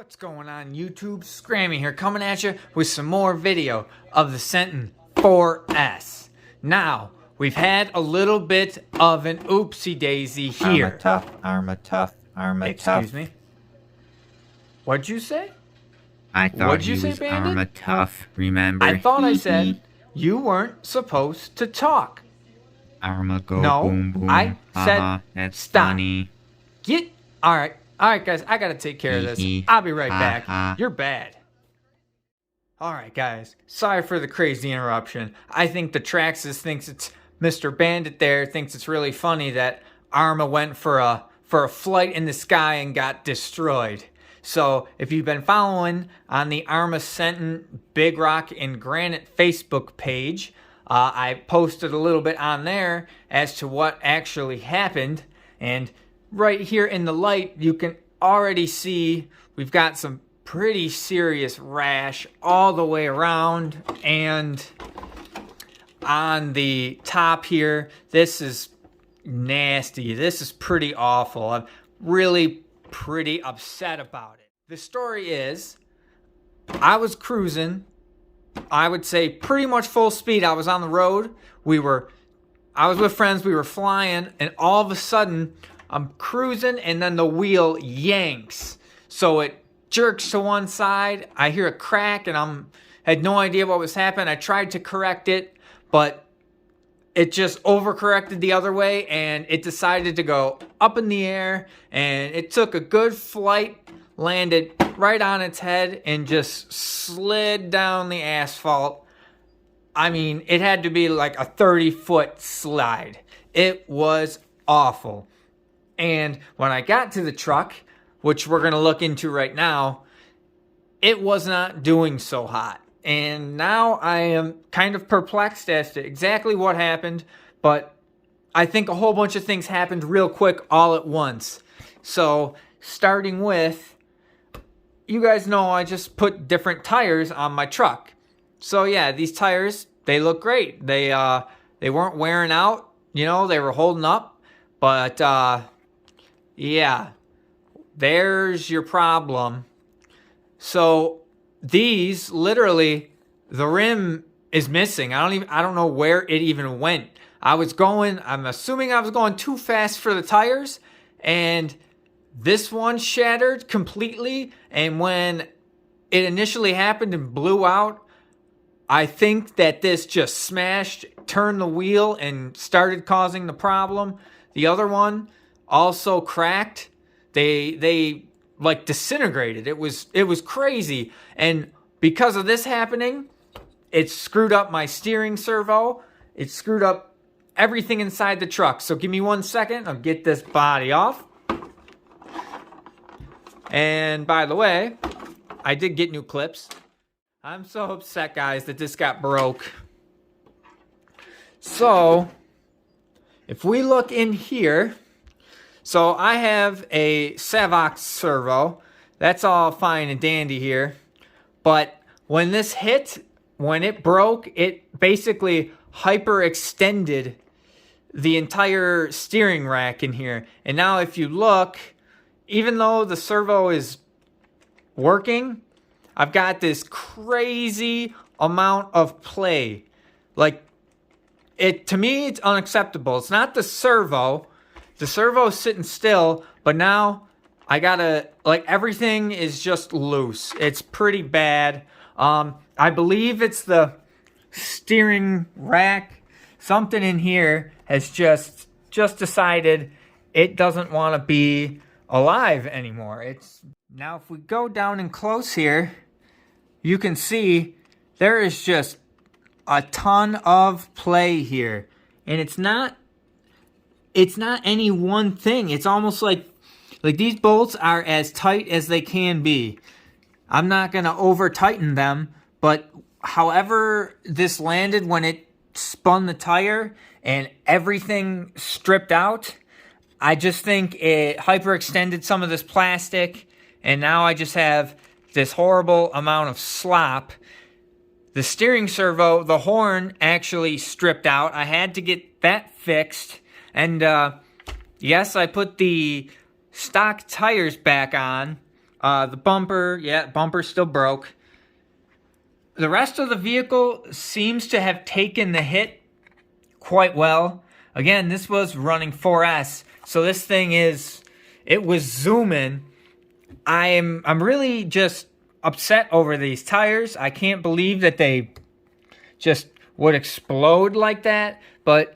What's going on YouTube? Scrammy here, coming at you with some more video of the Senton 4S. Now, we've had a little bit of an oopsie daisy here. Arrma tough, Arrma tough, Arrma tough. Excuse me? What'd you say? I thought What'd you he say, was Bandit? Arrma tough, remember? I thought I said you weren't supposed to talk. Arrma go No, boom boom. I said that's stop. funny. Alright guys, I gotta take care of this. I'll be right back. You're bad. Alright guys, sorry for the crazy interruption. I think the Traxxas thinks it's Mr. Bandit there, thinks it's really funny that Arrma went for a flight in the sky and got destroyed. So if you've been following on the Arrma Senton Big Rock and Granite Facebook page, I posted a little bit on there as to what actually happened, and right here in the light, you can already see we've got some pretty serious rash all the way around, and on the top here, this is nasty. This is pretty awful. I'm really pretty upset about it. The story is, I was cruising, I would say pretty much full speed. I was on the road. I was with friends, we were flying, and all of a sudden, I'm cruising, and then the wheel yanks. So it jerks to one side. I hear a crack, and I had no idea what was happening. I tried to correct it, but it just overcorrected the other way, and it decided to go up in the air, and it took a good flight, landed right on its head, and just slid down the asphalt. I mean, it had to be like a 30-foot slide. It was awful. And when I got to the truck, which we're going to look into right now, it was not doing so hot. And now I am kind of perplexed as to exactly what happened, but I think a whole bunch of things happened real quick all at once. So, starting with, you guys know I just put different tires on my truck. So yeah, these tires, they look great. They weren't wearing out, you know, they were holding up, but yeah, there's your problem. So these, literally, the rim is missing. I don't know where it even went. I'm assuming I was going too fast for the tires, and this one shattered completely, and when it initially happened and blew out, I think that this just smashed, turned the wheel, and started causing the problem. The other one also cracked. They like disintegrated. It was crazy. And because of this happening, it screwed up my steering servo. It screwed up everything inside the truck. So give me 1 second. I'll get this body off. And by the way, I did get new clips. I'm so upset, guys, that this got broke. So, if we look in here, so I have a Servo servo. That's all fine and dandy here. But when this hit, when it broke, it basically hyperextended the entire steering rack in here. And now if you look, even though the servo is working, I've got this crazy amount of play. Like, to me, it's unacceptable. It's not the servo. The servo's sitting still, but now I gotta, like, everything is just loose. It's pretty bad. I believe it's the steering rack. Something in here has just decided it doesn't want to be alive anymore. Now if we go down and close here, you can see there is just a ton of play here, and it's not any one thing. It's almost like these bolts are as tight as they can be. I'm not gonna over tighten them, but however this landed when it spun the tire and everything stripped out, I just think it hyperextended some of this plastic, and now I just have this horrible amount of slop. The steering servo, the horn actually stripped out. I had to get that fixed. And yes, I put the stock tires back on. The bumper, yeah, bumper's still broke. The rest of the vehicle seems to have taken the hit quite well. Again, this was running 4S, so this thing it was zooming. I'm really just upset over these tires. I can't believe that they just would explode like that, but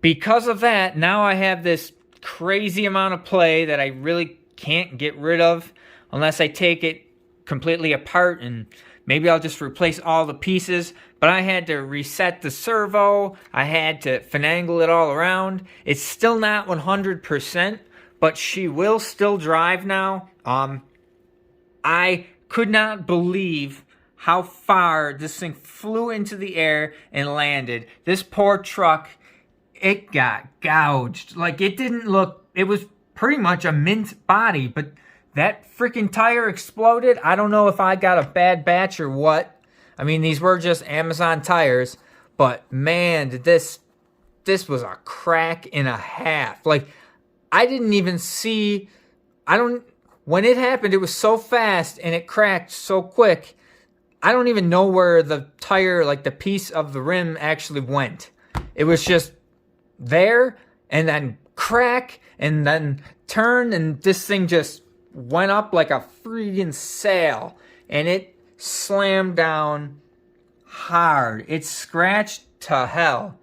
because of that, now I have this crazy amount of play that I really can't get rid of unless I take it completely apart, and maybe I'll just replace all the pieces. But I had to reset the servo. I had to finagle it all around. It's still not 100%, but she will still drive now. I could not believe how far this thing flew into the air and landed. This poor truck, it got gouged. Like, it didn't look, it was pretty much a mint body, but that freaking tire exploded. I don't know if I got a bad batch or what. I mean, these were just Amazon tires, but man, did this was a crack and a half. Like, I didn't even see, when it happened, it was so fast and it cracked so quick. I don't even know where the tire, like the piece of the rim actually went. It was just there and then crack and then turn, and this thing just went up like a freaking sail, and it slammed down hard. It scratched to hell.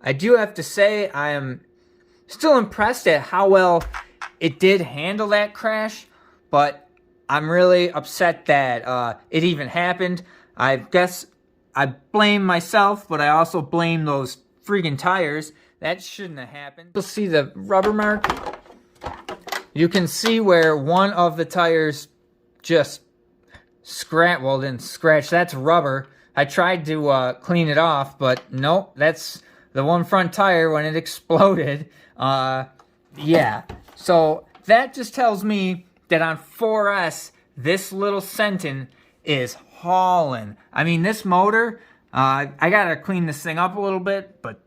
I do have to say I am still impressed at how well it did handle that crash, but I'm really upset that it even happened. I guess I blame myself, but I also blame those freaking tires. That shouldn't have happened. You'll see the rubber mark. You can see where one of the tires just didn't scratch. That's rubber. I tried to clean it off, but nope, that's the one front tire when it exploded. Yeah, so that just tells me that on 4S, this little Senton is hauling. I mean, this motor, I gotta clean this thing up a little bit, but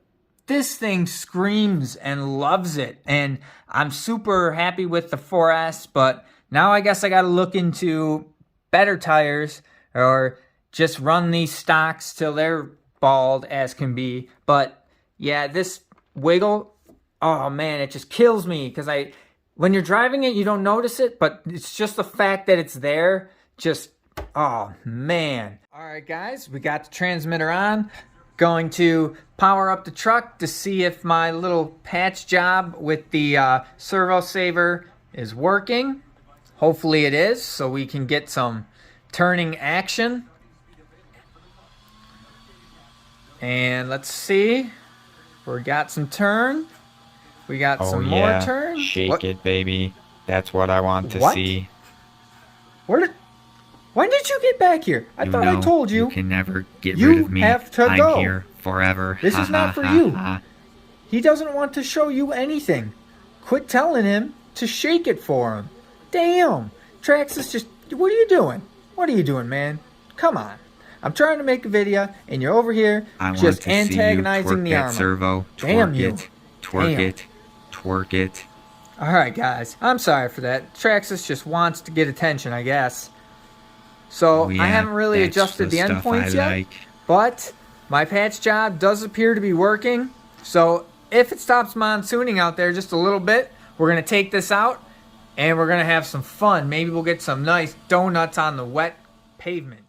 this thing screams and loves it, and I'm super happy with the 4S, but now I guess I gotta look into better tires or just run these stocks till they're bald as can be. But yeah, this wiggle, oh man, it just kills me, because when you're driving it, you don't notice it, but it's just the fact that it's there, just, oh man. All right, guys, we got the transmitter on. Going to power up the truck to see if my little patch job with the servo saver is working. Hopefully it is, so we can get some turning action. And let's see. We got some turn. We got some more turn. Shake it, baby. That's what I want to see. When did you get back here? I thought I told you. You can never get rid of me. You have to go. I'm here forever. This is not for you. He doesn't want to show you anything. Quit telling him to shake it for him. Damn. Trax is just... What are you doing? What are you doing, man? Come on. I'm trying to make a video, and you're over here just antagonizing the Arrma. Servo. Damn you. Twerk it. Twerk it. Alright, guys. I'm sorry for that. Traxxas just wants to get attention, I guess. So, I haven't really adjusted the endpoints yet, but my patch job does appear to be working. So, if it stops monsooning out there just a little bit, we're going to take this out, and we're going to have some fun. Maybe we'll get some nice donuts on the wet pavement.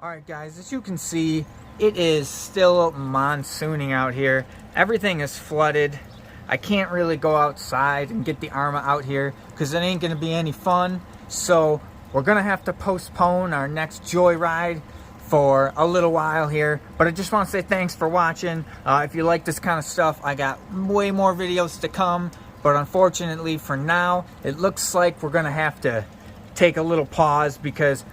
Alright guys, as you can see, it is still monsooning out here. Everything is flooded. I can't really go outside and get the Arrma out here because it ain't going to be any fun. So, we're going to have to postpone our next joyride for a little while here. But I just want to say thanks for watching. If you like this kind of stuff, I got way more videos to come. But unfortunately for now, it looks like we're going to have to take a little pause because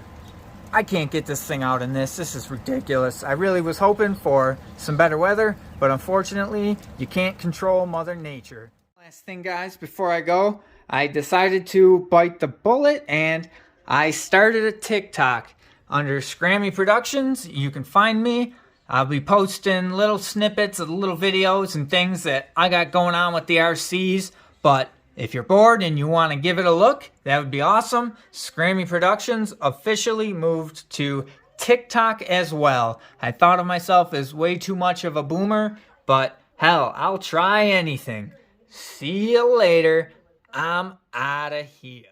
I can't get this thing out in this. This is ridiculous. I really was hoping for some better weather, but unfortunately, you can't control Mother Nature. Last thing, guys, before I go, I decided to bite the bullet and I started a TikTok under Scrammy Productions. You can find me. I'll be posting little snippets of little videos and things that I got going on with the RCs. But If you're bored and you want to give it a look, that would be awesome. Scrammy Productions officially moved to TikTok as well. I thought of myself as way too much of a boomer, but hell, I'll try anything. See you later. I'm outta here.